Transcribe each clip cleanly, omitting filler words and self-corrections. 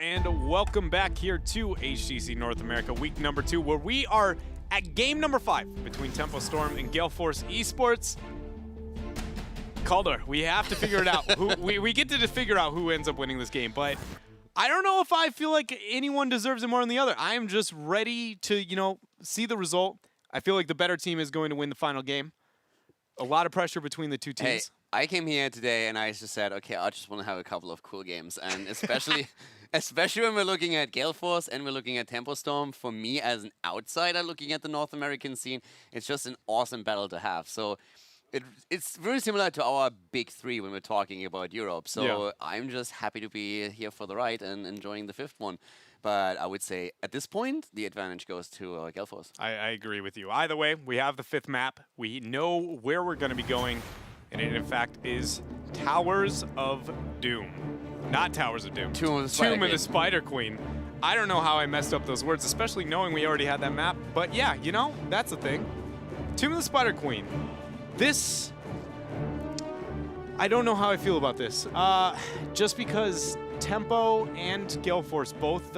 and welcome back here to HGC North America, week number 2, where we are at game number 5 between Tempo, Storm, and Galeforce eSports. Calder, we have to figure it out. We get to figure out who ends up winning this game, but I don't know if I feel like anyone deserves it more than the other. I am just ready to, see the result. I feel like the better team is going to win the final game. A lot of pressure between the two teams. Hey, I came here today and I just said, okay, I just want to have a couple of cool games, and especially when we're looking at Galeforce and we're looking at Tempo Storm. For me, as an outsider looking at the North American scene, it's just an awesome battle to have. So it's very similar to our big 3 when we're talking about Europe. So yeah. I'm just happy to be here for the ride and enjoying the 5th one. But I would say, at this point, the advantage goes to Galeforce. I agree with you. Either way, we have the 5th map. We know where we're going to be going. And it, in fact, is Towers of Doom. Not Towers of Doom. Tomb of the Spider Queen. I don't know how I messed up those words, especially knowing we already had that map. But yeah, that's the thing. Tomb of the Spider Queen. This... I don't know how I feel about this. Just because Tempo and Galeforce both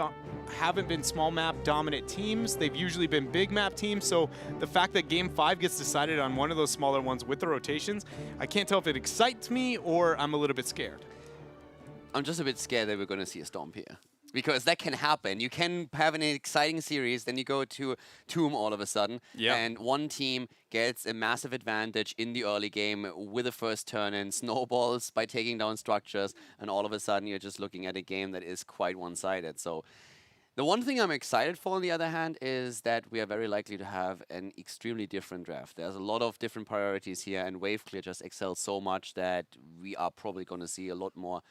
haven't been small map dominant teams. They've usually been big map teams. So the fact that game 5 gets decided on one of those smaller ones with the rotations, I can't tell if it excites me or I'm a little bit scared. I'm just a bit scared that we're going to see a Stomp here. Because that can happen. You can have an exciting series, then you go to Tomb all of a sudden, and one team gets a massive advantage in the early game with the first turn and snowballs by taking down structures, and all of a sudden you're just looking at a game that is quite one-sided. So the one thing I'm excited for, on the other hand, is that we are very likely to have an extremely different draft. There's a lot of different priorities here, and Wave Clear just excels so much that we are probably going to see a lot more,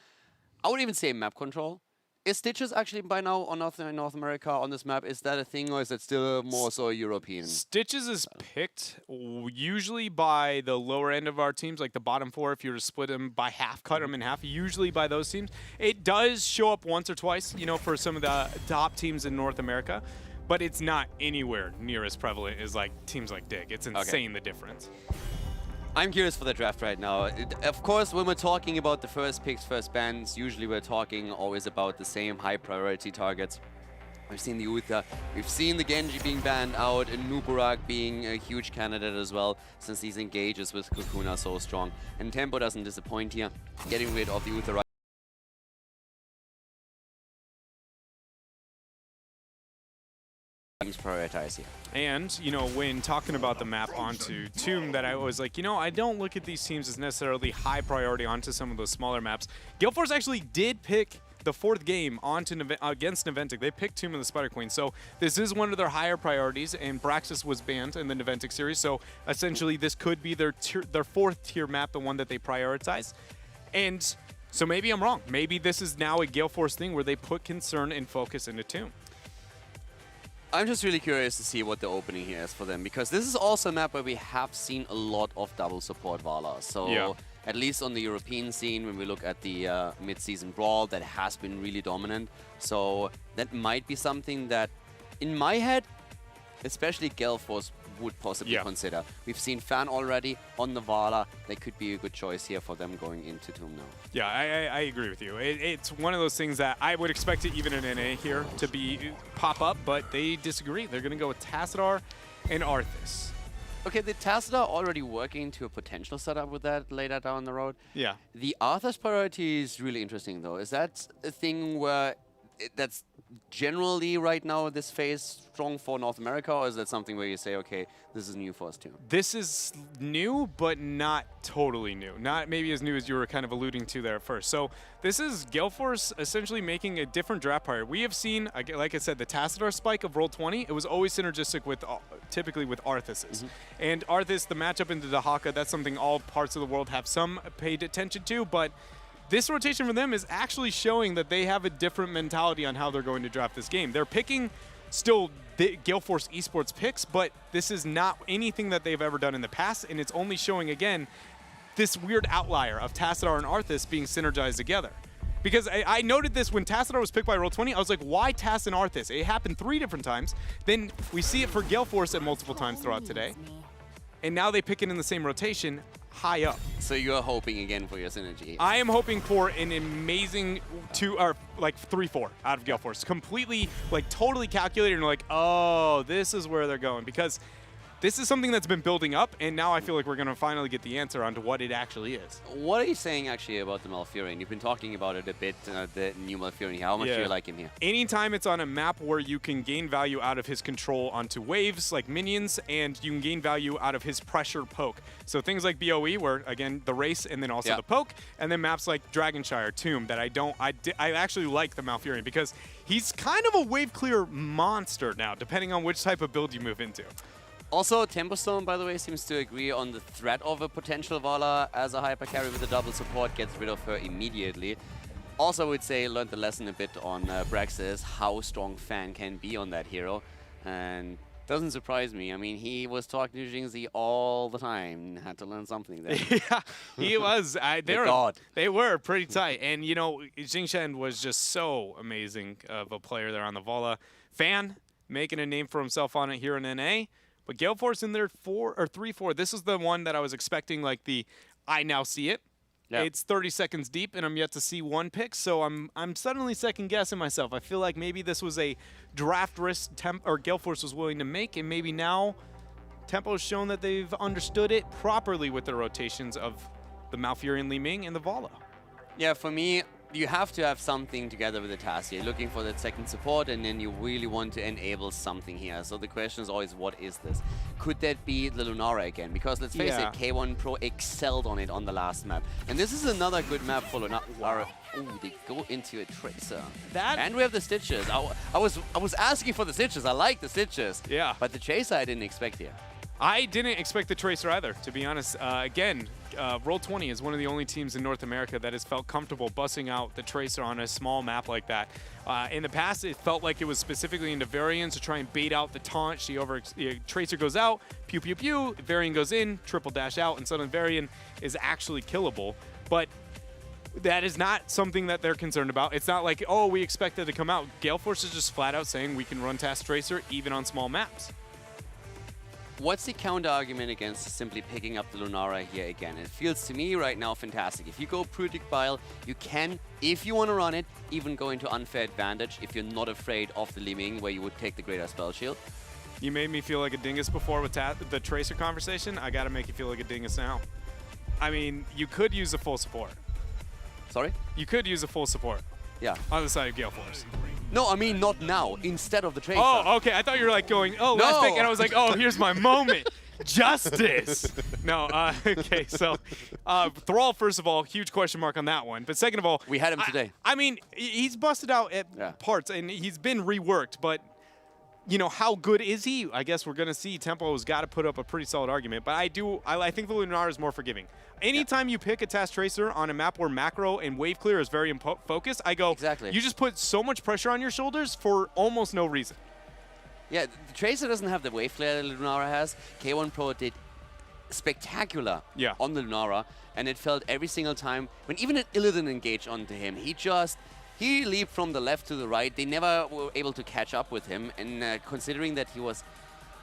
I would even say, map control. Is Stitches actually by now on North America on this map? Is that a thing, or is it still more so European? Stitches is picked usually by the lower end of our teams, like the bottom 4. If you were to split them by half, cut them in half, usually by those teams. It does show up once or twice, for some of the top teams in North America, but it's not anywhere near as prevalent as teams like Dig. It's insane, the difference. I'm curious for the draft right now. Of course, when we're talking about the first picks, first bans, usually we're talking always about the same high priority targets. We've seen the Uther, we've seen the Genji being banned out, and Nuburak being a huge candidate as well, since these engages with Cocoon are so strong. And Tempo doesn't disappoint here, getting rid of the Uther. Prioritize here. And, when talking about the map onto Tomb, that I was like, I don't look at these teams as necessarily high priority onto some of those smaller maps. Galeforce actually did pick the 4th game against Naventic. They picked Tomb of the Spider Queen. So this is one of their higher priorities, and Braxis was banned in the Naventic series. So essentially this could be their 4th tier map, the one that they prioritize. And so maybe I'm wrong. Maybe this is now a Galeforce thing where they put concern and focus into Tomb. I'm just really curious to see what the opening here is for them, because this is also a map where we have seen a lot of double support Vala. So at least on the European scene, when we look at the mid-season brawl, that has been really dominant. So that might be something that, in my head, especially Galeforce would possibly consider. We've seen Fan already on the Vala. That could be a good choice here for them going into Tomb now. Yeah, I agree with you. It's one of those things that I would expect it even in NA here to pop up, but they disagree. They're going to go with Tassadar and Arthas. Okay, the Tassadar already working to a potential setup with that later down the road. Yeah. The Arthas priority is really interesting, though. Is that a thing where that's generally right now this phase strong for North America, or is that something where you say, okay, this is new for us too? This is new, but not totally new. Not maybe as new as you were kind of alluding to there at first. So this is Galeforce essentially making a different draft priority. We have seen, like I said, the Tassadar spike of Roll20. It was always synergistic with, typically with Arthas's. And Arthas, the matchup into the Haka, that's something all parts of the world have some paid attention to, but this rotation for them is actually showing that they have a different mentality on how they're going to draft this game. They're picking still the Galeforce eSports picks, but this is not anything that they've ever done in the past, and it's only showing, again, this weird outlier of Tassadar and Arthas being synergized together. Because I noted this when Tassadar was picked by Roll20, I was like, why Tass and Arthas? It happened 3 different times. Then we see it for Galeforce at multiple times throughout today. And now they pick it in the same rotation. high up. So you're hoping again for your synergy. I am hoping for an amazing 3-4 out of Galeforce. Completely, like, totally calculated and like, oh, this is where they're going. Because this is something that's been building up, and now I feel like we're going to finally get the answer onto what it actually is. What are you saying actually about the Malfurion? You've been talking about it a bit, the new Malfurion. How much do you like him here? Anytime it's on a map where you can gain value out of his control onto waves, like minions, and you can gain value out of his pressure poke. So things like BOE, where, again, the race and then also the poke, and then maps like Dragonshire, Tomb, that I actually like the Malfurion because he's kind of a wave clear monster now, depending on which type of build you move into. Also, Tempo Storm, by the way, seems to agree on the threat of a potential Vala as a hyper carry with a double support, gets rid of her immediately. Also, I would say learned the lesson a bit on Braxis, how strong Fan can be on that hero. And doesn't surprise me. I mean, he was talking to Jingzi all the time. Had to learn something there. Yeah, he was. They were pretty tight. And, you know, Jingshen was just so amazing of a player there on the Vala. Fan making a name for himself on it here in NA. But Galeforce in their 3-4. This is the one that I was expecting, like I now see it. Yep. It's 30 seconds deep, and I'm yet to see one pick, so I'm suddenly second guessing myself. I feel like maybe this was a draft risk Galeforce was willing to make, and maybe now Tempo's shown that they've understood it properly with the rotations of the Malfurion, Li Ming, and the Vala. Yeah, for me, you have to have something together with the task. You're looking for that second support, and then you really want to enable something here. So the question is always, what is this? Could that be the Lunara again? Because let's face it, K1 Pro excelled on it on the last map. And this is another good map for Lunara. Wow. Ooh, they go into a Tracer. And we have the Stitches. I was asking for the Stitches. I like the Stitches. Yeah. But the Tracer I didn't expect here. I didn't expect the Tracer either, to be honest. Again, Roll20 is one of the only teams in North America that has felt comfortable bussing out the Tracer on a small map like that. In the past, it felt like it was specifically into Varian to try and bait out the taunt. Tracer goes out, pew pew pew, Varian goes in, triple dash out, and suddenly Varian is actually killable. But that is not something that they're concerned about. It's not like, oh, we expect it to come out. Galeforce is just flat out saying we can run Task Tracer even on small maps. What's the counter argument against simply picking up the Lunara here again? It feels to me right now fantastic. If you go Projectile, you can, if you want to run it, even go into unfair advantage if you're not afraid of the Li Ming, where you would take the Greater Spell Shield. You made me feel like a dingus before with the Tracer conversation. I got to make you feel like a dingus now. I mean, you could use a full support. Sorry? You could use a full support. Yeah. On the side of Galeforce. No, I mean not now. Instead of the Tracer. Oh, okay. I thought you were like going, oh, last pick, and I was like, oh, here's my moment. Justice. No, okay, so Thrall, first of all, huge question mark on that one. But second of all, we had him today. I mean, he's busted out at parts, and he's been reworked, but you know, how good is he? I guess we're going to see. Tempo's got to put up a pretty solid argument, but I think the Lunara is more forgiving. Anytime you pick a Task Tracer on a map where macro and wave clear is very focused, I go, you just put so much pressure on your shoulders for almost no reason. Yeah, the Tracer doesn't have the wave flare that Lunara has. K1 Pro did spectacular on the Lunara, and it felt every single time when even an Illidan engaged onto him, he leaped from the left to the right. They never were able to catch up with him, and considering that he was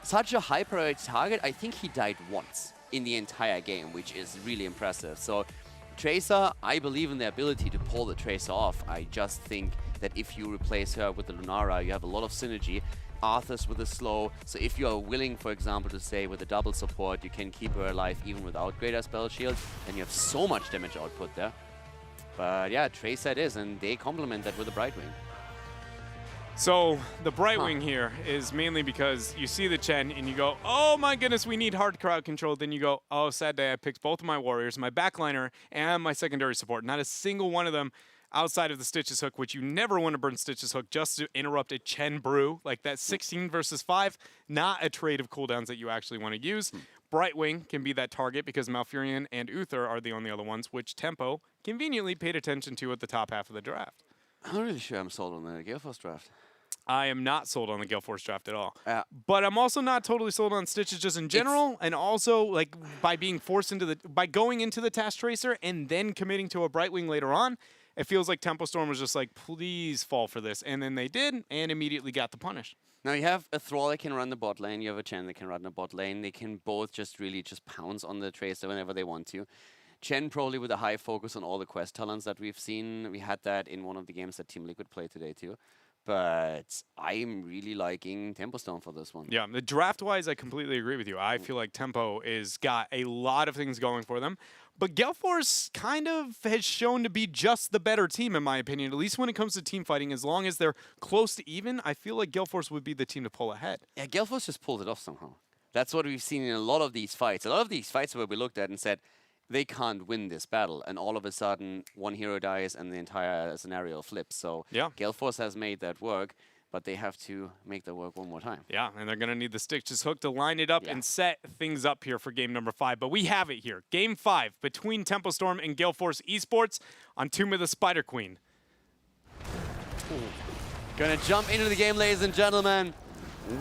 such a high priority target, I think he died once in the entire game, which is really impressive. So Tracer, I believe in the ability to pull the Tracer off. I just think that if you replace her with the Lunara, you have a lot of synergy. Arthur's with a slow, so if you are willing, for example, to say with a double support, you can keep her alive even without Greater Spell Shield, then you have so much damage output there. But yeah, Tracer it is, and they complement that with a Brightwing. So the Brightwing here is mainly because you see the Chen and you go, oh my goodness, we need hard crowd control. Then you go, oh, sad day, I picked both of my warriors, my backliner, and my secondary support. Not a single one of them outside of the Stitches hook, which you never want to burn Stitches hook just to interrupt a Chen brew. Like that 16 versus 5, not a trade of cooldowns that you actually want to use. Brightwing can be that target because Malfurion and Uther are the only other ones, which Tempo conveniently paid attention to at the top half of the draft. I'm not really sure I'm sold on the Galeforce draft. I am not sold on the Galeforce draft at all. But I'm also not totally sold on Stitches just in general, and also like by being forced into by going into the Task Tracer and then committing to a Brightwing later on, it feels like Tempo Storm was just like, please fall for this. And then they did, and immediately got the punish. Now you have a Thrall that can run the bot lane, you have a Chen that can run the bot lane. They can both just really just pounce on the Tracer whenever they want to. Chen probably with a high focus on all the quest talents that we've seen. We had that in one of the games that Team Liquid played today too. But I'm really liking Tempo Storm for this one. Yeah, the draft-wise, I completely agree with you. I feel like Tempo is got a lot of things going for them. But Galeforce kind of has shown to be just the better team, in my opinion, at least when it comes to team fighting. As long as they're close to even, I feel like Galeforce would be the team to pull ahead. Yeah, Galeforce just pulled it off somehow. That's what we've seen in a lot of these fights. A lot of these fights where we looked at and said, they can't win this battle. And all of a sudden, one hero dies and the entire scenario flips. So yeah, Galeforce has made that work, but they have to make that work one more time. Yeah, and they're going to need the Stitches hook to line it up and set things up here for game number 5. But we have it here. Game 5 between Tempo Storm and Galeforce eSports on Tomb of the Spider Queen. Gonna jump into the game, ladies and gentlemen.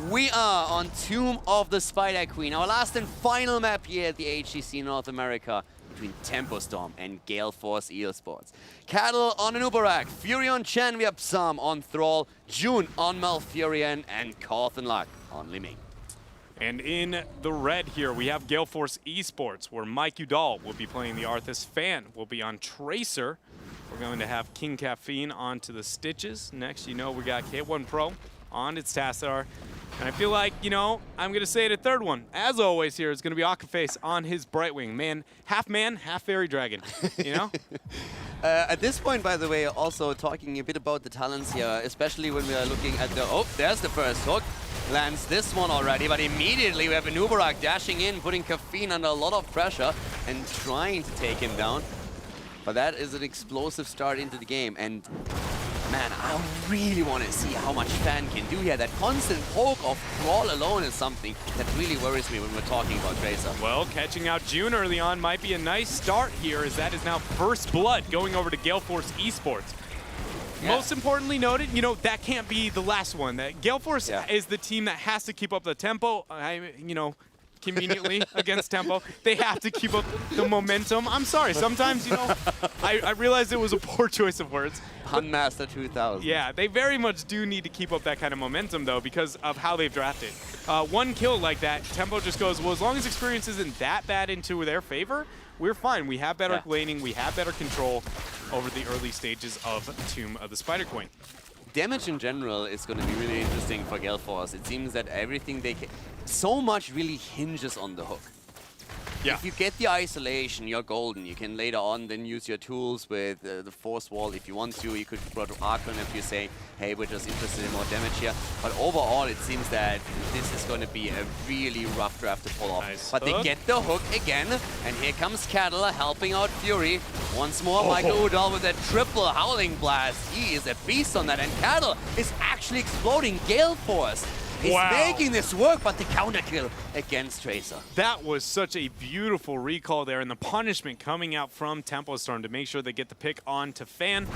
We are on Tomb of the Spider Queen, our last and final map here at the HGC North America between Tempo Storm and Galeforce eSports. Cattle on an Uberak, Fury on Chen, we have Psalm on Thrall, June on Malfurion, and Cawthon Luck on Liming. And in the red here, we have Galeforce eSports, where Mike Udall will be playing the Arthas. Fan will be on Tracer. We're going to have King Caffeine onto the Stitches. Next, you know, we got K1 Pro on its Tassadar. And I feel like, you know, I'm going to say it a third one. As always here, it's going to be Akaface on his Brightwing. Man, half fairy dragon, you know? At this point, by the way, also talking a bit about the talents here, especially when we are looking at the... Oh, there's the first hook. Lands this one already, but immediately we have an Uberak dashing in, putting Caffeine under a lot of pressure and trying to take him down. But that is an explosive start into the game. And man, I really want to see how much Fan can do here. That constant poke of Thrall alone is something that really worries me when we're talking about Tracer. Well, catching out June early on might be a nice start here, as that is now first blood going over to Galeforce eSports. Yeah. Most importantly noted, you know, that can't be the last one. That Galeforce is the team that has to keep up the tempo. You know, conveniently against Tempo. They have to keep up the momentum. I'm sorry, sometimes, you know, I realized it was a poor choice of words. Hunmaster 2000. Yeah, they very much do need to keep up that kind of momentum, though, because of how they've drafted. One kill like that, Tempo just goes, well, as long as experience isn't that bad into their favor, we're fine. We have better laning, we have better control over the early stages of Tomb of the Spider Queen. Damage in general is going to be really interesting for Galeforce. It seems that everything they can... So much really hinges on the hook. Yeah. If you get the isolation, you're golden. You can later on then use your tools with the force wall if you want to. You could go to Archon if you say, hey, we're just interested in more damage here. But overall, it seems that this is going to be a really rough draft to pull off. Nice. But they get the hook again, and here comes Cattle helping out Fury. Once more, Michael Udall with a triple Howling Blast. He is a beast on that, and Cattle is actually exploding. Galeforce is making this work, but the counter kill against Tracer. That was such a beautiful recall there, and the punishment coming out from Tempo Storm to make sure they get the pick on to Fan.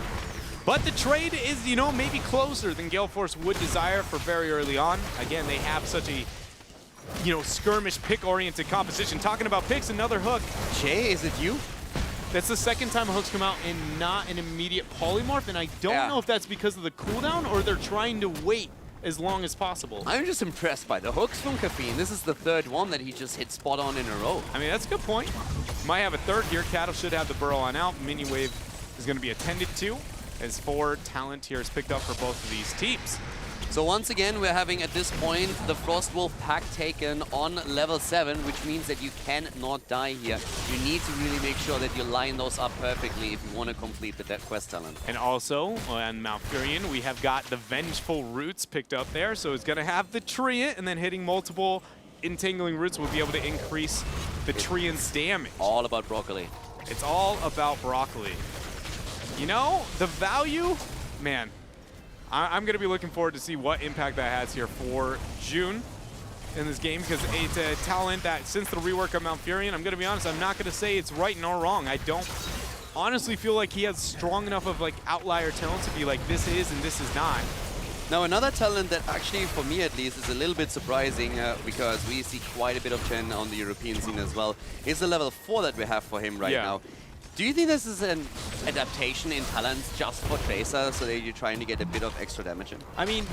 But the trade is, you know, maybe closer than Galeforce would desire for very early on. Again, they have such a, you know, skirmish pick-oriented composition. Talking about picks, another hook. Jay, is it you? That's the second time hooks come out and not an immediate polymorph, and I don't know if that's because of the cooldown or they're trying to wait as long as possible. I'm just impressed by the hooks from Caffeine. This is the third one that he just hit spot on in a row. I mean, that's a good point. Might have a third here. Cattle should have the burrow on out. Mini Wave is going to be attended to, as 4 talent here is picked up for both of these teams. So once again, we're having at this point the Frostwolf pack taken on level 7, which means that you cannot die here. You need to really make sure that you line those up perfectly if you want to complete the Death Quest talent. And also, on Malfurion, we have got the Vengeful Roots picked up there, so it's going to have the Treant, and then hitting multiple Entangling Roots will be able to increase the Treant's damage. All about broccoli. It's all about broccoli. You know, the value, man, I'm going to be looking forward to see what impact that has here for June in this game, because it's a talent that, since the rework of Malfurion, I'm going to be honest, I'm not going to say it's right nor wrong. I don't honestly feel like he has strong enough of like outlier talent to be like, this is and this is not. Now, another talent that actually, for me at least, is a little bit surprising because we see quite a bit of Chen on the European scene as well, is the level 4 that we have for him right now. Do you think this is an adaptation in talents just for Tracer, so that you're trying to get a bit of extra damage in? I mean,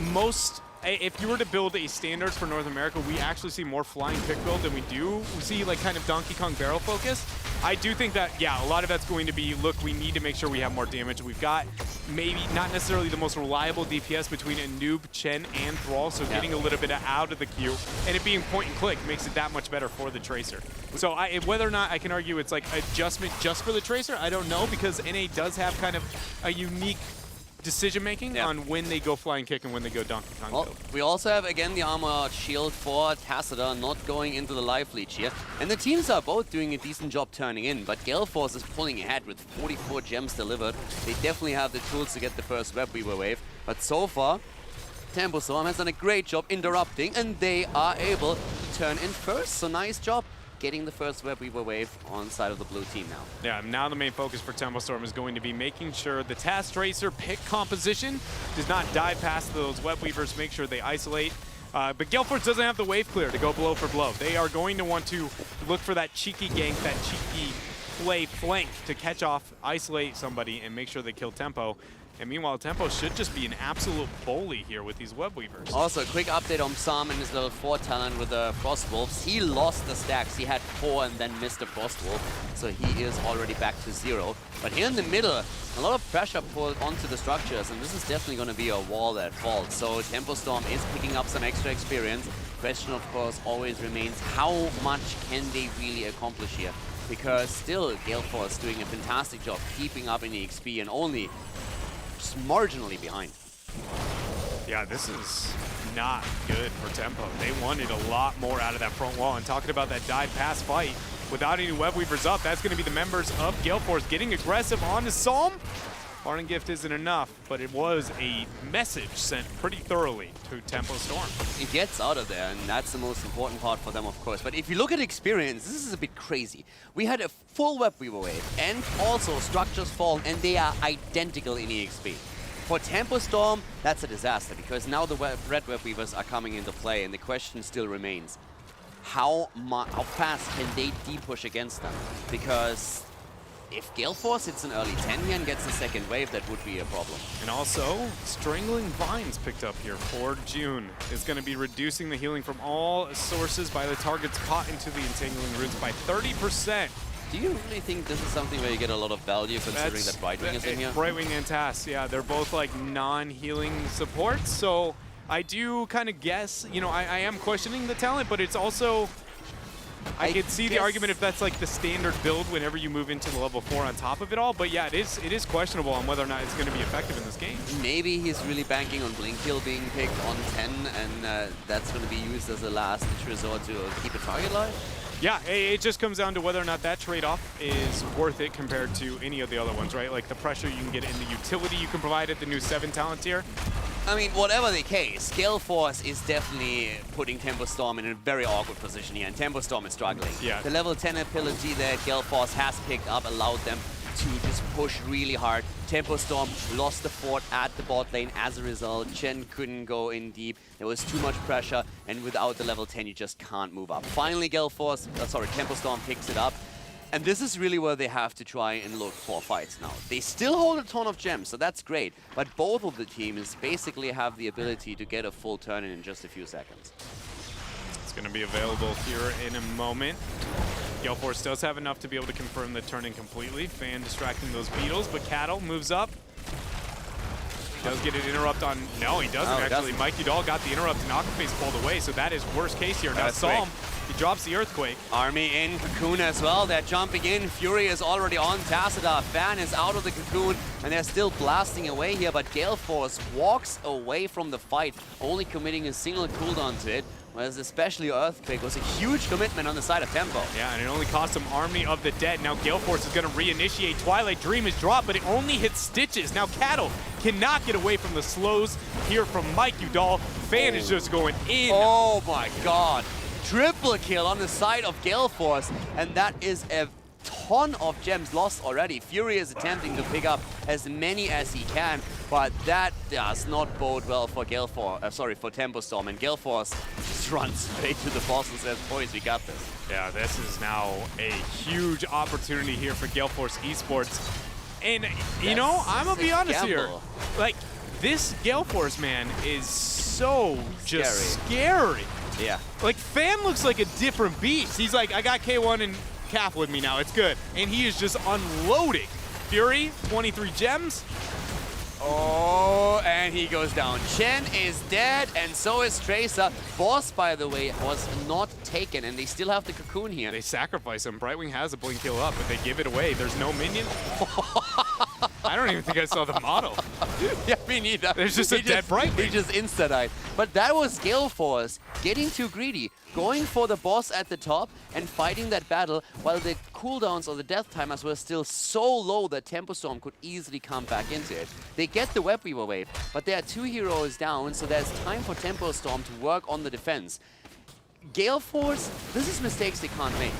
if you were to build a standard for North America, we actually see more flying pick build than we do see like kind of Donkey Kong barrel focus. I do think that, yeah, a lot of that's going to be, look, we need to make sure we have more damage. We've got maybe not necessarily the most reliable DPS between a noob, Chen, and Thrall, so getting a little bit out of the queue, and it being point and click makes it that much better for the Tracer. So whether or not I can argue it's like adjustment just for the Tracer, I don't know, because NA does have kind of a unique decision-making on when they go flying kick and when they go Donkey Kong well, build. We also have, again, the armored shield for Tacita not going into the life leech here. And the teams are both doing a decent job turning in, but Galeforce is pulling ahead with 44 gems delivered. They definitely have the tools to get the first Web Weaver wave. But so far, Tempo Storm has done a great job interrupting, and they are able to turn in first. So nice job getting the first Web Weaver wave on side of the blue team now. Yeah, now the main focus for Tempo Storm is going to be making sure the Task Tracer pick composition does not dive past those Web Weavers, make sure they isolate. But Galeforce doesn't have the wave clear to go blow for blow. They are going to want to look for that cheeky gank, that cheeky play flank to catch off, isolate somebody, and make sure they kill Tempo. And meanwhile, Tempo should just be an absolute bully here with these Web Weavers. Also, a quick update on Psalm and his level 4 talent with the Frost Wolves. He lost the stacks. He had 4 and then missed the Frost Wolf, so he is already back to 0. But here in the middle, a lot of pressure pulled onto the structures, and this is definitely going to be a wall that falls. So Tempo Storm is picking up some extra experience. Question, of course, always remains, how much can they really accomplish here? Because still, Galeforce doing a fantastic job keeping up in the XP and only just marginally behind. Yeah, this is not good for Tempo. They wanted a lot more out of that front wall. And talking about that dive pass fight, without any Web Weavers up, that's going to be the members of Galeforce getting aggressive on the Psalm. Parting Gift isn't enough, but it was a message sent pretty thoroughly to Tempo Storm. It gets out of there, and that's the most important part for them, of course. But if you look at experience, this is a bit crazy. We had a full Web Weaver wave, and also structures fall, and they are identical in EXP. For Tempo Storm, that's a disaster, because now the red Web Weavers are coming into play, and the question still remains, how fast can they de-push against them? Because if Galeforce hits an early 10 here and gets the second wave, that would be a problem. And also, Strangling Vines picked up here for June. Is going to be reducing the healing from all sources by the targets caught into the Entangling Runes by 30%. Do you really think this is something where you get a lot of value considering that Brightwing is in here? Brightwing and Task, yeah, they're both like non-healing supports, so I do kind of guess, you know, I am questioning the talent, but it's also, I could see the argument if that's like the standard build whenever you move into the level 4 on top of it all, but yeah, it is questionable on whether or not it's going to be effective in this game. Maybe he's really banking on Blink Kill being picked on 10, and that's going to be used as a last resort to keep a target alive? Yeah, it just comes down to whether or not that trade-off is worth it compared to any of the other ones, right? Like the pressure you can get in the utility you can provide at the new 7 talent tier. I mean, whatever the case, Galeforce is definitely putting Tempo Storm in a very awkward position here, and Tempo Storm is struggling. Yeah. The level 10 ability that Galeforce has picked up allowed them to just push really hard. Tempo Storm lost the fort at the bot lane as a result. Chen couldn't go in deep. There was too much pressure, and without the level 10, you just can't move up. Finally, Tempo Storm picks it up. And this is really where they have to try and look for fights now. They still hold a ton of gems, so that's great. But both of the teams basically have the ability to get a full turn in just a few seconds. It's going to be available here in a moment. Galeforce does have enough to be able to confirm the turn-in completely. Fan distracting those beetles, but Cattle moves up. Does get an interrupt on... No, he doesn't actually. Mikey Doll got the interrupt and Aquaface pulled away, so that is worst case here. Now Psalm, he drops the Earthquake. Army in Cocoon as well. They're jumping in. Fury is already on Tacita. Fan is out of the Cocoon, and they're still blasting away here, but Galeforce walks away from the fight, only committing a single cooldown to it. Whereas especially Earthquake was a huge commitment on the side of Tempo. Yeah, and it only cost him Army of the Dead. Now Galeforce is going to reinitiate. Twilight Dream is dropped, but it only hits Stitches. Now Cattle cannot get away from the slows here from Mike Udall. Fan is just going in. Oh my god. Triple kill on the side of Galeforce, and that is a ton of gems lost already. Fury is attempting to pick up as many as he can, but that does not bode well for for Tempo Storm, and Galeforce just runs straight to the boss and says, boys, we got this. Yeah, this is now a huge opportunity here for Galeforce eSports. And, you know, I'm going to be honest here. Like, this Galeforce, man, is so just scary. Yeah. Like, Fan looks like a different beast. He's like, I got K1 and Cap with me now. It's good. And he is just unloading. Fury, 23 gems. Oh, and he goes down. Chen is dead, and so is Tracer. Boss, by the way, was not taken, and they still have the cocoon here. They sacrifice him. Brightwing has a blink heal up, but they give it away. There's no minion. I don't even think I saw the model. Yeah, me neither. There's just a dead Brightwing. He just insta-died. But that was Galeforce getting too greedy, going for the boss at the top and fighting that battle while the cooldowns or the death timers were still so low that Tempo Storm could easily come back into it. They get the Web Weaver wave, but there are 2 heroes down, so there's time for Tempo Storm to work on the defense. Galeforce, this is mistakes they can't make.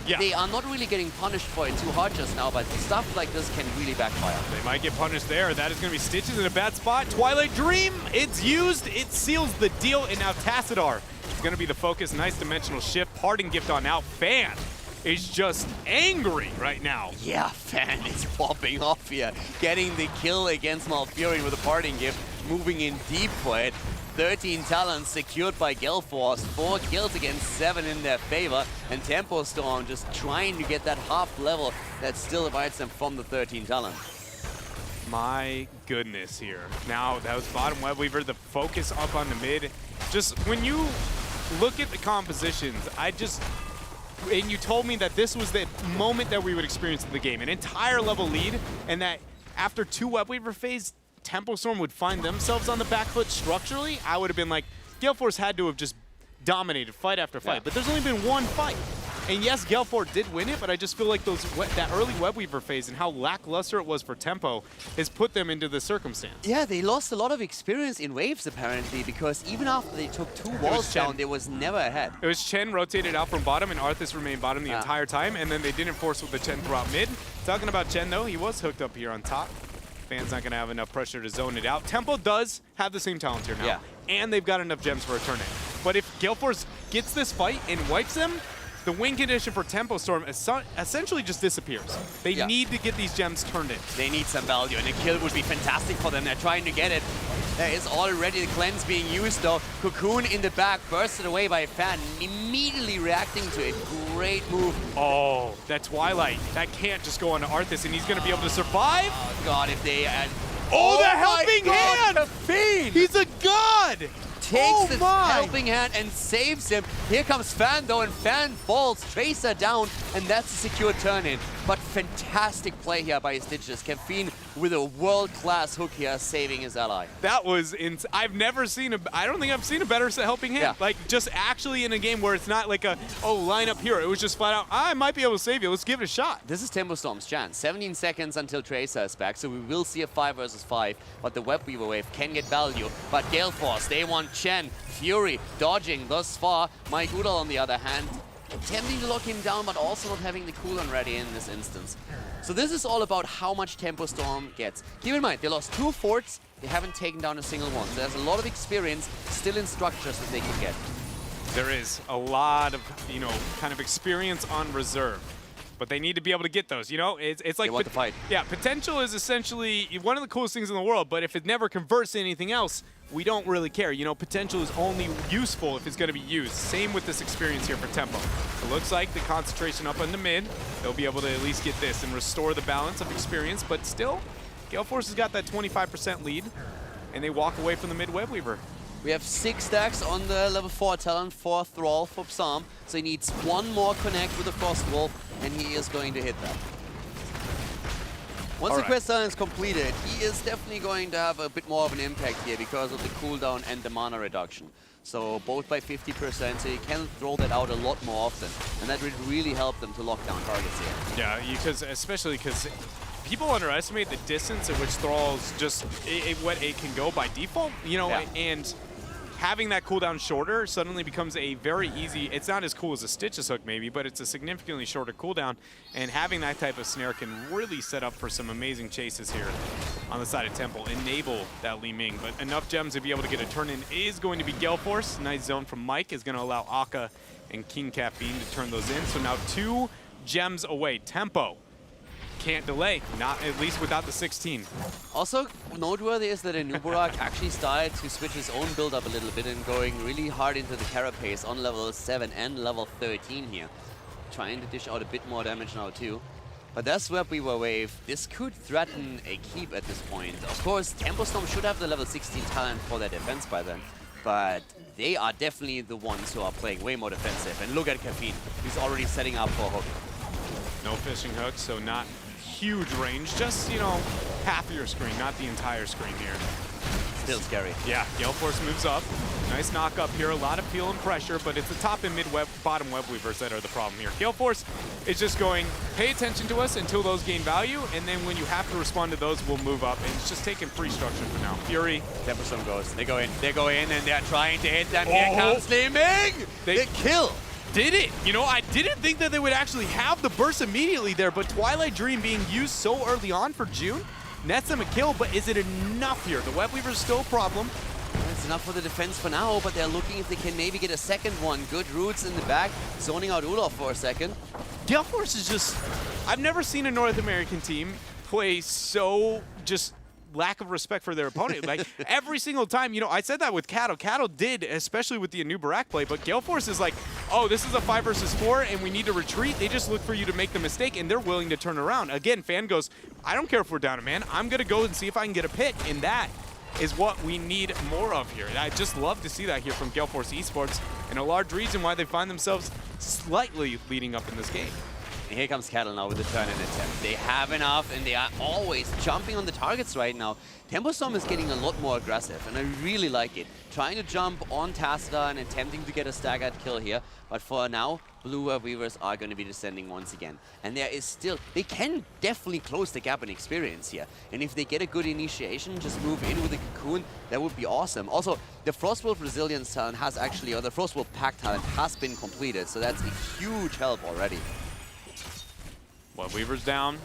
Yeah. They are not really getting punished for it too hard just now, but stuff like this can really backfire. They might get punished there. That is going to be Stitches in a bad spot. Twilight Dream, it's used. It seals the deal, and now Tassadar is going to be the focus. Nice dimensional shift. Parting gift on out. Fan is just angry right now. Yeah, Fan is popping off here. Getting the kill against Malfurion with a parting gift. Moving in deep for it. 13 talents secured by Galeforce, 4 kills against 7 in their favor, and Tempo Storm just trying to get that half level that still divides them from the 13 talent. My goodness here. Now, that was bottom Web Weaver, the focus up on the mid. Just when you look at the compositions, and you told me that this was the moment that we would experience in the game, an entire level lead, and that after 2 Web Weaver phase, Tempo Storm would find themselves on the back foot structurally, I would have been like, Galeforce had to have just dominated fight after fight. Yeah. But there's only been 1 fight. And yes, Galeforce did win it, but I just feel like that early Web Weaver phase and how lackluster it was for Tempo has put them into this circumstance. Yeah, they lost a lot of experience in waves apparently, because even after they took 2 walls down, there was never ahead. It was Chen rotated out from bottom and Arthas remained bottom the entire time, and then they didn't force with the Chen throughout mid. Talking about Chen though, he was hooked up here on top. Fan's not going to have enough pressure to zone it out. Tempo does have the same talent here now, and they've got enough gems for a turn in. But if Galeforce gets this fight and wipes them, the win condition for Tempo Storm essentially just disappears. They need to get these gems turned in. They need some value, and a kill would be fantastic for them. They're trying to get it. There is already the cleanse being used though. Cocoon in the back, bursted away by Fan, immediately reacting to it. Great move. Oh, that Twilight. That can't just go on to Arthas, and he's going to be able to survive. Oh god, if they add... Oh, the helping hand! The Fiend! He's a god! Takes the helping hand and saves him. Here comes Fan though, and Fan falls. Tracer down, and that's a secure turn-in. But fantastic play here by Stitches. Caffeine with a world-class hook here, saving his ally. That was I've never seen I don't think I've seen a better helping hand. Yeah. Like, just actually in a game where it's not like line up here. It was just flat out, I might be able to save you. Let's give it a shot. This is Tempo Storm's chance. 17 seconds until Tracer is back, so we will see a 5 versus 5. But the Web Weaver wave can get value. But Galeforce, they want Chen. Fury dodging thus far. Mike Udall, on the other hand, attempting to lock him down, but also not having the cooldown ready in this instance. So this is all about how much Tempo Storm gets. Keep in mind, they lost 2 forts, they haven't taken down a single one. So there's a lot of experience still in structures that they can get. There is a lot of, kind of experience on reserve. But they need to be able to get those, It's like... They want to fight. Yeah, potential is essentially one of the coolest things in the world, but if it never converts to anything else, we don't really care. Potential is only useful if it's going to be used. Same with this experience here for Tempo. It looks like the concentration up on the mid, they'll be able to at least get this and restore the balance of experience, but still, Galeforce has got that 25% lead, and they walk away from the mid Web Weaver. We have 6 stacks on the level 4 talent for Thrall for Psalm, so he needs 1 more connect with the Frost Wolf, and he is going to hit that. Once the quest line is completed, he is definitely going to have a bit more of an impact here because of the cooldown and the mana reduction. So both by 50%, so you can throw that out a lot more often, and that would really help them to lock down targets here. Yeah, especially because people underestimate the distance at which Thrall's just what it can go by default, and having that cooldown shorter suddenly becomes a very easy, it's not as cool as a Stitches hook maybe, but it's a significantly shorter cooldown, and having that type of snare can really set up for some amazing chases here on the side of Temple, enable that Li Ming, but enough gems to be able to get a turn in is going to be Galeforce. Nice zone from Mike is going to allow Akka and King Caffeine to turn those in, so now 2 gems away. Tempo can't delay, not at least without the 16. Also noteworthy is that Anubarak actually started to switch his own build up a little bit and going really hard into the carapace on level 7 and level 13 here. Trying to dish out a bit more damage now too. But that's where we were wave. This could threaten a keep at this point. Of course, Tempo Storm should have the level 16 talent for their defense by then. But they are definitely the ones who are playing way more defensive. And look at Caffeine, he's already setting up for a hook. No fishing hook, so not huge range, just, you know, half of your screen, not the entire screen here. Still scary. Yeah, Galeforce moves up. Nice knock up here, a lot of feel and pressure, but it's the top and mid web, bottom web weavers that are the problem here. Galeforce is just going, pay attention to us until those gain value, and then when you have to respond to those, we'll move up, and it's just taking free structure for now. Fury. Tempo Storm goes, they go in, and they're trying to hit them. Here comes Li Ming! They kill! Did it. You know, I didn't think that they would actually have the burst immediately there, but Twilight Dream being used so early on for June nets them a kill, but is it enough here? The web weaver's still a problem. It's enough for the defense for now, but they're looking if they can maybe get a second one. Good roots in the back, zoning out Ulof for a second. Galeforce is just, I've never seen a North American team play so just lack of respect for their opponent. Like, every single time, you know, I said that with Cattle. Cattle did, especially with the Anubarak play, but Galeforce is like, oh, this is a 5 versus 4, and we need to retreat. They just look for you to make the mistake, and they're willing to turn around. Again, Fan goes, I don't care if we're down a man. I'm going to go and see if I can get a pick, and that is what we need more of here. I just love to see that here from Galeforce eSports, and a large reason why they find themselves slightly leading up in this game. And here comes Cattle now with the turn and attempt. They have enough, and they are always jumping on the targets right now. Tempo Storm is getting a lot more aggressive, and I really like it. Trying to jump on Tassadar and attempting to get a staggered kill here. But for now, Blue Weavers are going to be descending once again. And there is still, they can definitely close the gap in experience here. And if they get a good initiation, just move in with the Cocoon, that would be awesome. Also, the Frostwolf Resilience talent has actually, or the Frostwolf Pack talent has been completed. So that's a huge help already. Well, Weaver's down.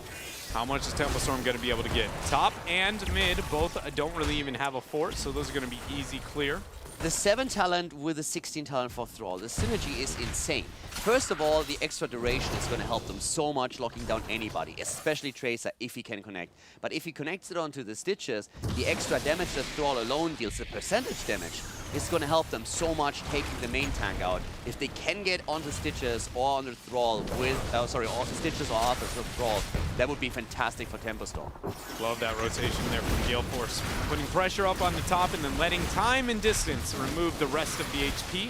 How much is Tempo Storm going to be able to get? Top and mid both don't really even have a fort, so those are going to be easy clear. The 7 talent with the 16 talent for Thrall, the synergy is insane. First of all, the extra duration is going to help them so much locking down anybody, especially Tracer if he can connect. But if he connects it onto the Stitches, the extra damage that Thrall alone deals, the percentage damage, is going to help them so much taking the main tank out. If they can get onto Stitches or onto Thrall with, or Stitches or Arthur with Thrall, that would be fantastic for Tempo Storm. Love that rotation there from Galeforce. Putting pressure up on the top and then letting time and distance remove the rest of the HP.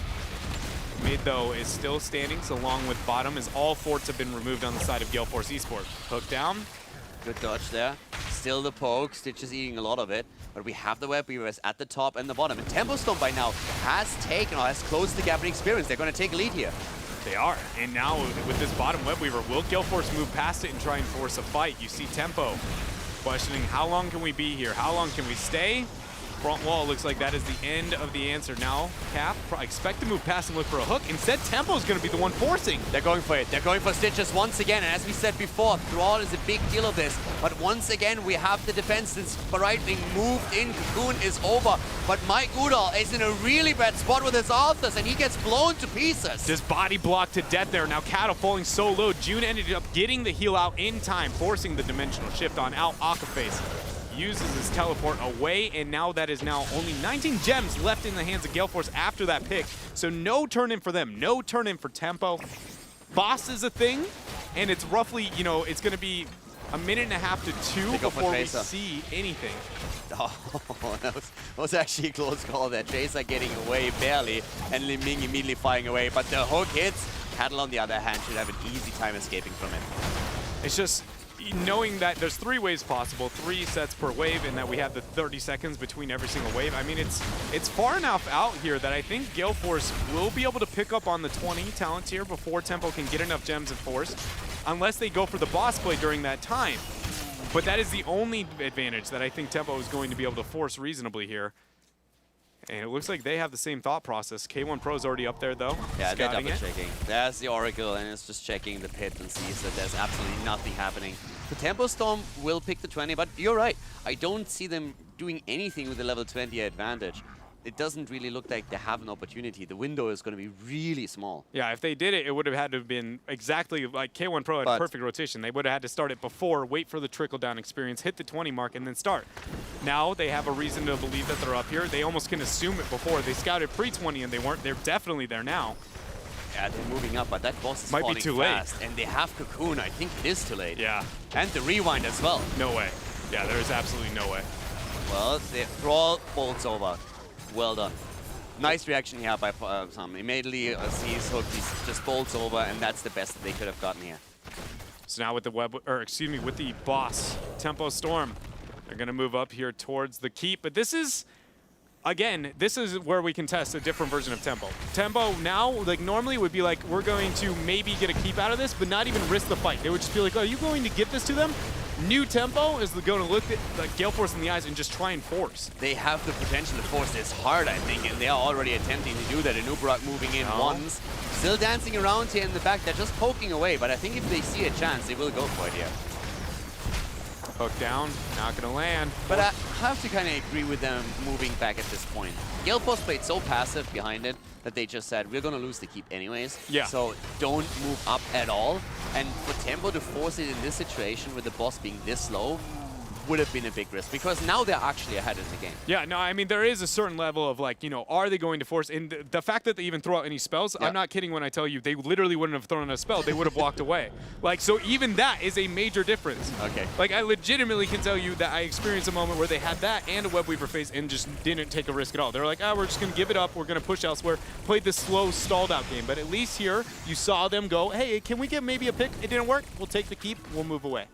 Mid, though, is still standing, so along with bottom, as all forts have been removed on the side of Galeforce eSports. Hook down. Good dodge there. Still the poke. Stitch is eating a lot of it. But we have the web weavers at the top and the bottom. And Tempo Storm by now has taken or has closed the gap in experience. They're going to take a lead here. They are. And now with this bottom web weaver, will Galeforce move past it and try and force a fight? You see Tempo questioning, how long can we be here? How long can we stay? Front wall looks like that is the end of the answer. Now, Cap, expect to move past and look for a hook. Instead, Tempo's going to be the one forcing. They're going for it. They're going for Stitches once again. And as we said before, Thrall is a big deal of this. But once again, we have the defense since right being moved in. Cocoon is over. But Mike Udall is in a really bad spot with his Arthurs, and he gets blown to pieces. Just body blocked to death there. Now, Cattle falling so low. June ended up getting the heal out in time, forcing the dimensional shift on out. Akaface uses his teleport away, and now that is now only 19 gems left in the hands of Galeforce after that pick. So no turn in for them, no turn in for Tempo. Boss is a thing, and it's roughly, you know, it's going to be a minute and a half to 2 before we see anything. Oh, that was actually a close call there. Tracer getting away barely, and Li Ming immediately firing away. But the hook hits. Cattle, on the other hand, should have an easy time escaping from it. It's just knowing that there's 3 waves possible, 3 sets per wave, and that we have the 30 seconds between every single wave. I mean, it's far enough out here that I think Galeforce will be able to pick up on the 20 talents here before Tempo can get enough gems and force, unless they go for the boss play during that time. But that is the only advantage that I think Tempo is going to be able to force reasonably here. And it looks like they have the same thought process. K1 Pro's already up there, though. Yeah, they're scouting double it. checking. There's the Oracle, and it's just checking the pit and sees that there's absolutely nothing happening. The Tempo Storm will pick the 20, but you're right. I don't see them doing anything with the level 20 advantage. It doesn't really look like they have an opportunity. The window is going to be really small. Yeah, if they did it, it would have had to have been exactly like K1 Pro had perfect rotation. They would have had to start it before, wait for the trickle-down experience, hit the 20 mark, and then start. Now they have a reason to believe that they're up here. They almost can assume it before. They scouted pre-20 and they weren't. They're definitely there now. Yeah, they're moving up, but that boss is Might falling be too fast. late. And they have Cocoon. I think it is too late. Yeah. And the rewind as well. No way. Yeah, there is absolutely no way. Well, the Thrall bolts over. Well done. Nice reaction here by Sam. Immediately sees Hook, he just bolts over, and that's the best that they could have gotten here. So now with the with the boss, Tempo Storm, they're gonna move up here towards the keep. But this is, again, this is where we can test a different version of Tempo. Tempo now, like normally would be like, we're going to maybe get a keep out of this, but not even risk the fight. They would just be like, oh, are you going to give this to them? New Tempo is going to look at like Galeforce in the eyes and just try and force. They have the potential to force this hard, I think, and they are already attempting to do that. Anubrak moving in once. Still dancing around here in the back. They're just poking away, but I think if they see a chance, they will go for it here. Hook down, not going to land. But I have to kind of agree with them moving back at this point. Galeforce played so passive behind it that they just said, we're going to lose the keep anyways. Yeah. So don't move up at all. And for Tempo to force it in this situation with the boss being this low would have been a big risk, because now they're actually ahead in the game. Yeah, no, I mean, there is a certain level of like, you know, are they going to force? And the fact that they even throw out any spells, I'm not kidding when I tell you they literally wouldn't have thrown a spell. They would have walked away. Like, so even that is a major difference. Okay. Like, I legitimately can tell you that I experienced a moment where they had that and a Web Weaver face and just didn't take a risk at all. They're like, we're just going to give it up. We're going to push elsewhere. Played this slow, stalled out game. But at least here, you saw them go, hey, can we get maybe a pick? It didn't work. We'll take the keep. We'll move away.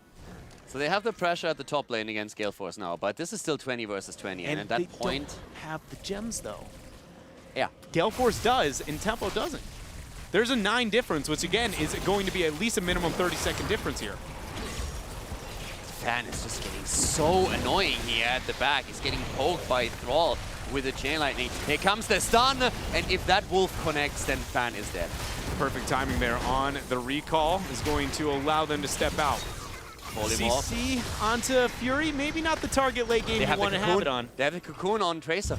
So they have the pressure at the top lane against Galeforce now, but this is still 20 versus 20, and at that point... don't have the gems, though. Yeah. Galeforce does, and Tempo doesn't. There's a 9 difference, which, again, is going to be at least a minimum 30-second difference here. Fan is just getting so annoying here at the back. He's getting poked by Thrall with the Chain Lightning. Here comes the stun, and if that Wolf connects, then Fan is dead. Perfect timing there on the recall is going to allow them to step out. CC onto Fury, maybe not the target late game you want to have it on. They have the Cocoon on Tracer.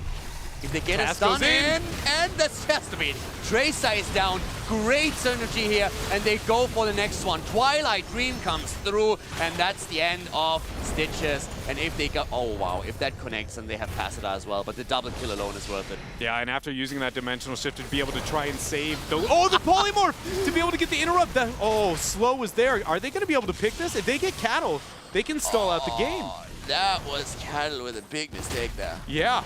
If they get Cast a stun goes in, and that's just a bit. Tracer is down, great synergy here, and they go for the next one. Twilight Dream comes through, and that's the end of Stitches. And if they go, oh wow, if that connects, and they have Passadar as well, but the double kill alone is worth it. Yeah, and after using that dimensional shift to be able to try and save the, the polymorph to be able to get the interrupt. That, slow was there. Are they going to be able to pick this? If they get Cattle, they can stall out the game. That was Cattle with a big mistake there. Yeah,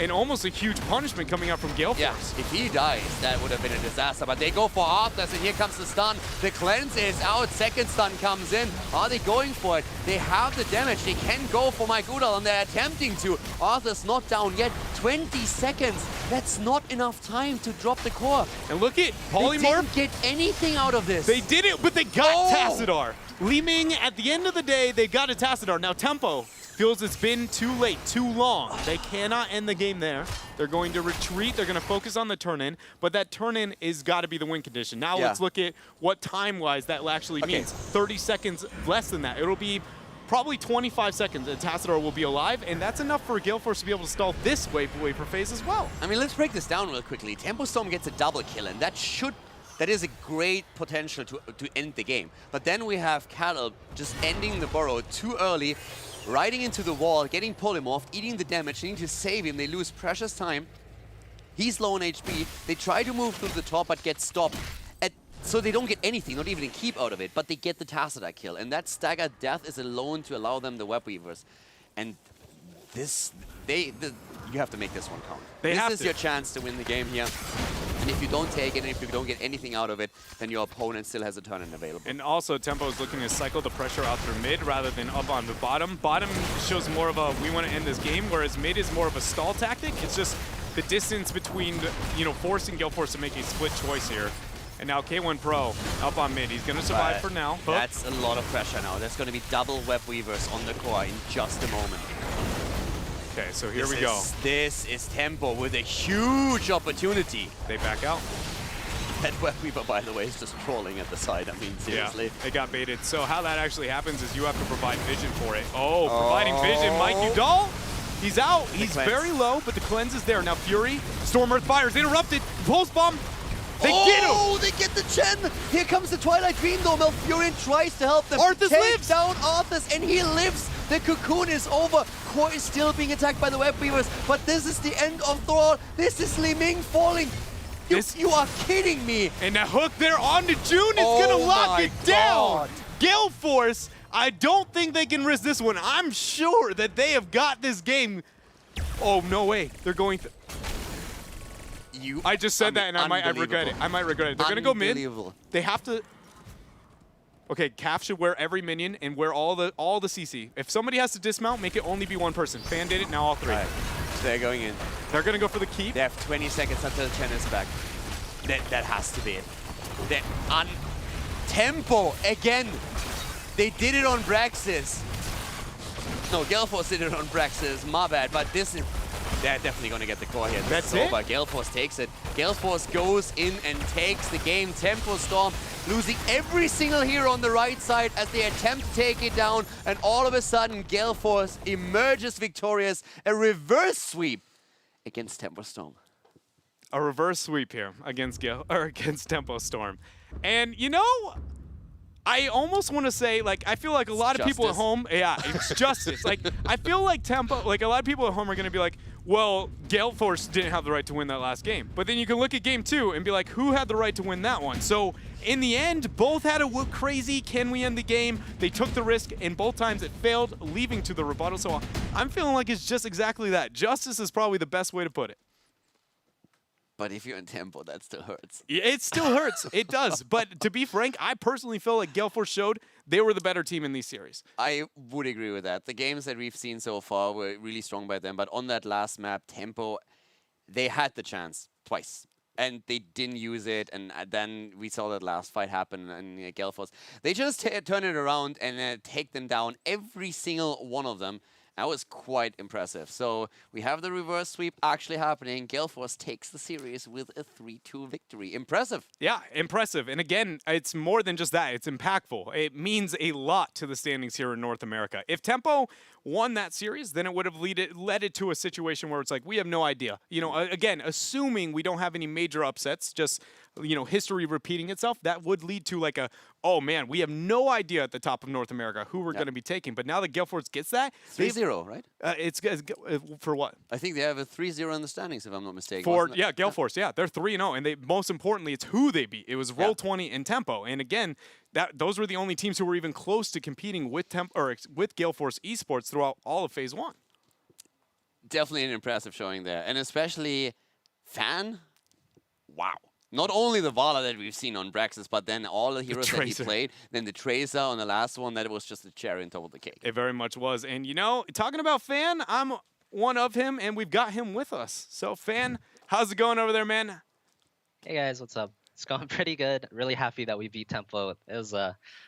and almost a huge punishment coming out from Galeforce. Yeah, if he dies, that would have been a disaster. But they go for Arthas, and here comes the stun. The cleanse is out, second stun comes in. Are they going for it? They have the damage. They can go for Mike Udall, and they're attempting to. Arthas not down yet. 20 seconds. That's not enough time to drop the core. And look at Polymorph. They didn't get anything out of this. They did it, but they got Tassadar. Li Ming, at the end of the day, they got a Tassadar. Now Tempo feels it's been too late, too long. They cannot end the game there. They're going to retreat. They're going to focus on the turn-in, but that turn-in is got to be the win condition. Now let's look at what time-wise that actually means. 30 seconds less than that. It'll be probably 25 seconds and Tassadar will be alive, and that's enough for Galeforce to be able to stall this Wafer phase as well. I mean, let's break this down real quickly. Tempo Storm gets a double kill, and that is a great potential to end the game. But then we have Cattle just ending the burrow too early, riding into the wall, getting polymorphed, eating the damage, needing to save him. They lose precious time. He's low on HP. They try to move through the top, but get stopped. So they don't get anything, not even a keep out of it, but they get the Tassadar kill. And that staggered death is alone to allow them the Web Weavers. And this, you have to make this one count. This is your chance to win the game here. And if you don't take it, and if you don't get anything out of it, then your opponent still has a turn-in available. And also, Tempo is looking to cycle the pressure out through mid rather than up on the bottom. Bottom shows more of a, we want to end this game, whereas mid is more of a stall tactic. It's just the distance between, forcing Galeforce to make a split choice here. And now K1 Pro up on mid. He's going to survive for now. Hook. That's a lot of pressure now. There's going to be double Web Weavers on the core in just a moment. Okay, so here we go. This is Tempo with a huge opportunity. They back out. That Web Weaver, by the way, is just crawling at the side. I mean, seriously. Yeah, it got baited. So how that actually happens is you have to provide vision for it. Oh, providing vision. Mike Udall, he's out. He's very low, but the cleanse is there. Now Fury, Storm Earth fires, interrupted. Pulse bomb. They get him! Oh, they get the Chen! Here comes the Twilight Dream though. Malfurion tries to help them. Arthas lives! Down Arthas, and he lives! The cocoon is over. Core is still being attacked by the Web Weavers, but this is the end of Thrall. This is Li Ming falling. You are kidding me! And the hook there on to June is gonna lock it down! Galeforce, I don't think they can risk this one. I'm sure that they have got this game. Oh, no way. They're going to... I just said that, and I might regret it. I might regret it. They're going to go mid. They have to... Okay, Calf should wear every minion and wear all the CC. If somebody has to dismount, make it only be one person. Fan did it, now all three. Right. So they're going in. They're going to go for the keep. They have 20 seconds until Chen is back. That has to be it. Tempo, again. They did it on Braxis. No, Galeforce did it on Braxis. My bad, but this is... They're definitely going to get the core here. That's it. Galeforce takes it. Galeforce goes in and takes the game. Tempo Storm losing every single hero on the right side as they attempt to take it down. And all of a sudden, Galeforce emerges victorious. A reverse sweep against Tempo Storm. A reverse sweep here against Tempo Storm. And you know, I almost want to say, like, I feel like a lot of people at home, yeah, it's justice. Like, I feel like Tempo, like a lot of people at home are going to be like, well, Galeforce didn't have the right to win that last game. But then you can look at game 2 and be like, who had the right to win that one? So in the end, both had a crazy, can we end the game? They took the risk, and both times it failed, leaving to the rebuttal. So I'm feeling like it's just exactly that. Justice is probably the best way to put it. But if you're in Tempo, that still hurts. Yeah, it still hurts. It does. But to be frank, I personally feel like Galeforce showed they were the better team in these series. I would agree with that. The games that we've seen so far were really strong by them. But on that last map, Tempo, they had the chance twice. And they didn't use it. And then we saw that last fight happen in Galeforce. They just turn it around and take them down, every single one of them. That was quite impressive. So we have the reverse sweep actually happening. Galeforce takes the series with a 3-2 victory. Impressive. Yeah, impressive. And again, it's more than just that. It's impactful. It means a lot to the standings here in North America. If Tempo won that series, then it would have led it to a situation where it's like, we have no idea. You know, again, assuming we don't have any major upsets, just, you know, history repeating itself, that would lead to like a, oh man, we have no idea at the top of North America who we're going to be taking. But now that Galeforce gets that, 3-0, right? It's for what? I think they have a 3-0 in the standings, if I'm not mistaken. Galeforce, yeah, they're 3-0, and they most importantly, it's who they beat. It was Roll20 and Tempo, and again, those were the only teams who were even close to competing with with Galeforce eSports throughout all of Phase 1. Definitely an impressive showing there, and especially Fan. Wow. Not only the Vala that we've seen on Braxis, but then all the heroes that he played. Then the Tracer on the last one, that was just a cherry on top of the cake. It very much was. And, you know, talking about Fan, I'm one of him, and we've got him with us. So, Fan, how's it going over there, man? Hey, guys. What's up? It's going pretty good. Really happy that we beat Tempo. It was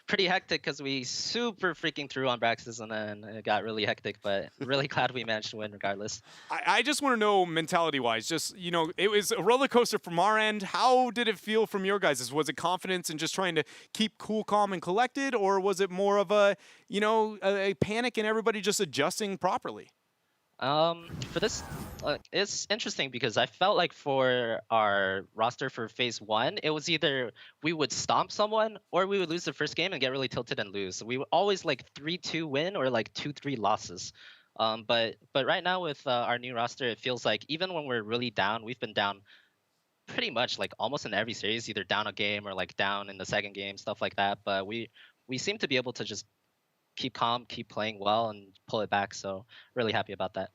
pretty hectic because we super freaking threw on Braxis, and then it got really hectic, but really glad we managed to win regardless. I just want to know, mentality-wise, just, you know, it was a roller coaster from our end. How did it feel from your guys'? Was it confidence and just trying to keep cool, calm, and collected, or was it more of a, you know, a panic and everybody just adjusting properly? For this, it's interesting because I felt like for our roster for Phase 1, it was either we would stomp someone or we would lose the first game and get really tilted and lose. We were always like 3-2 win or like 2-3 losses. But right now with our new roster, it feels like even when we're really down, we've been down pretty much like almost in every series, either down a game or like down in the second game, stuff like that. But we seem to be able to just keep calm, keep playing well, and pull it back. So really happy about that.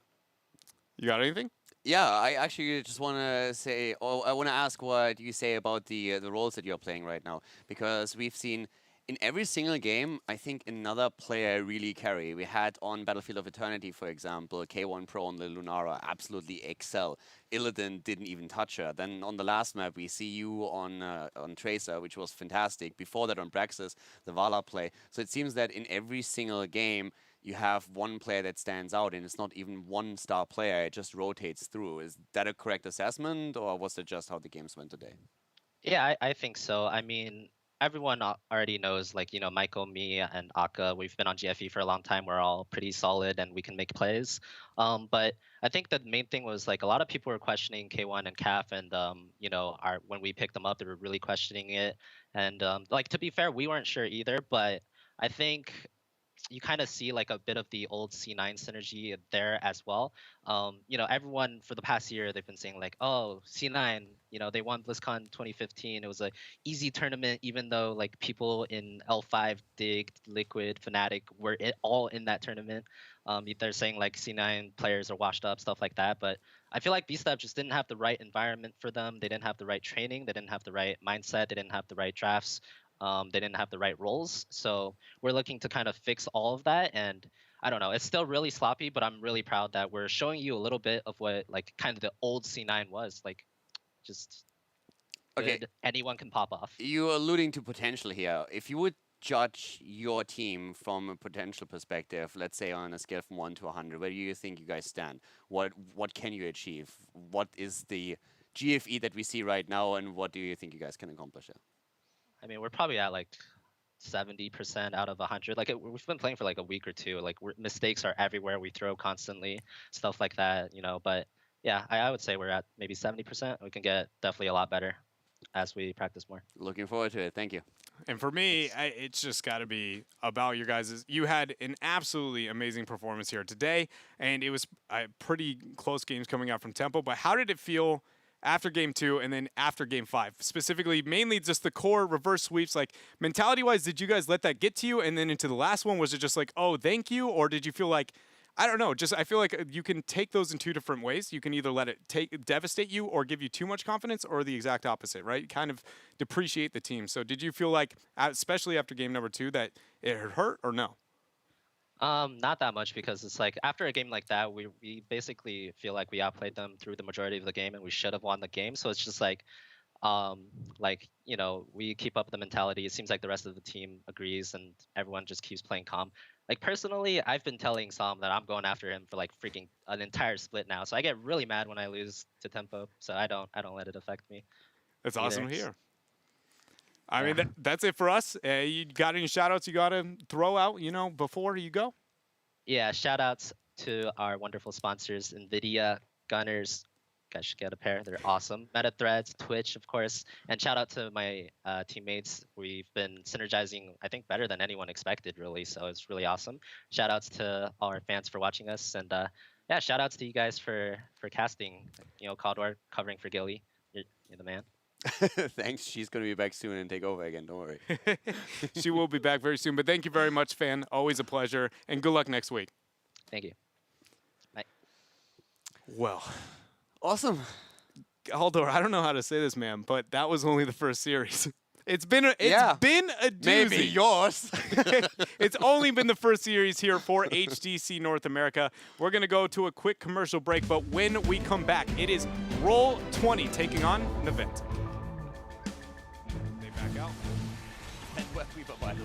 You got anything? Yeah, I actually just want to say, I want to ask what you say about the roles that you're playing right now, because we've seen in every single game, I think another player really carry. We had on Battlefield of Eternity, for example, K1 Pro on the Lunara absolutely excel. Illidan didn't even touch her. Then on the last map, we see you on Tracer, which was fantastic. Before that on Braxis, the Vala play. So it seems that in every single game, you have one player that stands out, and it's not even one star player, it just rotates through. Is that a correct assessment, or was it just how the games went today? Yeah, I think so. I mean, everyone already knows, like, Michael, me, and Akka, we've been on GFE for a long time. We're all pretty solid and we can make plays. But I think the main thing was, like, a lot of people were questioning K1 and CAF, and, when we picked them up, they were really questioning it. And, like, to be fair, we weren't sure either, but I think you kind of see like a bit of the old C9 synergy there as well. Everyone for the past year, they've been saying like, oh, C9, they won BlizzCon 2015. It was a easy tournament, even though like people in L5, Dig, Liquid, Fnatic were all in that tournament. They're saying like C9 players are washed up, stuff like that. But I feel like BSTEP just didn't have the right environment for them. They didn't have the right training. They didn't have the right mindset. They didn't have the right drafts. They didn't have the right roles. So we're looking to kind of fix all of that. And I don't know, it's still really sloppy, but I'm really proud that we're showing you a little bit of what like kind of the old C9 was. Like just okay, anyone can pop off. You're alluding to potential here. If you would judge your team from a potential perspective, let's say on a scale from 1 to 100, where do you think you guys stand? What can you achieve? What is the GFE that we see right now, and what do you think you guys can accomplish here? I mean, we're probably at like 70% out of 100. Like we've been playing for like a week or two. Like mistakes are everywhere. We throw constantly, stuff like that, But yeah, I would say we're at maybe 70%. We can get definitely a lot better as we practice more. Looking forward to it. Thank you. And for me, it's just got to be about your guys'. You had an absolutely amazing performance here today, and it was pretty close games coming out from Tempo. But how did it feel after game 2 and then after game 5? Specifically, mainly just the core reverse sweeps. Like, mentality-wise, did you guys let that get to you? And then into the last one, was it just like, oh, thank you? Or did you feel like, I don't know, I feel like you can take those in two different ways. You can either let it devastate you or give you too much confidence, or the exact opposite, right? Kind of depreciate the team. So did you feel like, especially after game number 2, that it hurt or no? Not that much, because it's like after a game like that, we basically feel like we outplayed them through the majority of the game and we should have won the game. So it's just like, we keep up the mentality. It seems like the rest of the team agrees and everyone just keeps playing calm. Like personally, I've been telling Sam that I'm going after him for like freaking an entire split now. So I get really mad when I lose to Tempo. So I don't let it affect me. That's awesome to hear. I mean, that's it for us. You got any shout-outs you got to throw out, before you go? Yeah, shout-outs to our wonderful sponsors, NVIDIA, Gunners. Guys should get a pair. They're awesome. MetaThreads, Twitch, of course. And shout-out to my teammates. We've been synergizing, I think, better than anyone expected, really. So it's really awesome. Shout-outs to all our fans for watching us. And, yeah, shout-outs to you guys for casting, Caldor covering for Gilly. You're the man. Thanks. She's going to be back soon and take over again. Don't worry. She will be back very soon. But thank you very much, Fan. Always a pleasure. And good luck next week. Thank you. Bye. Well. Awesome. Aldor, I don't know how to say this, man, but that was only the first series. It's been a doozy. Maybe yours. It's only been the first series here for HGC North America. We're going to go to a quick commercial break, but when we come back, it is Roll 20 taking on Navent. They back out. And we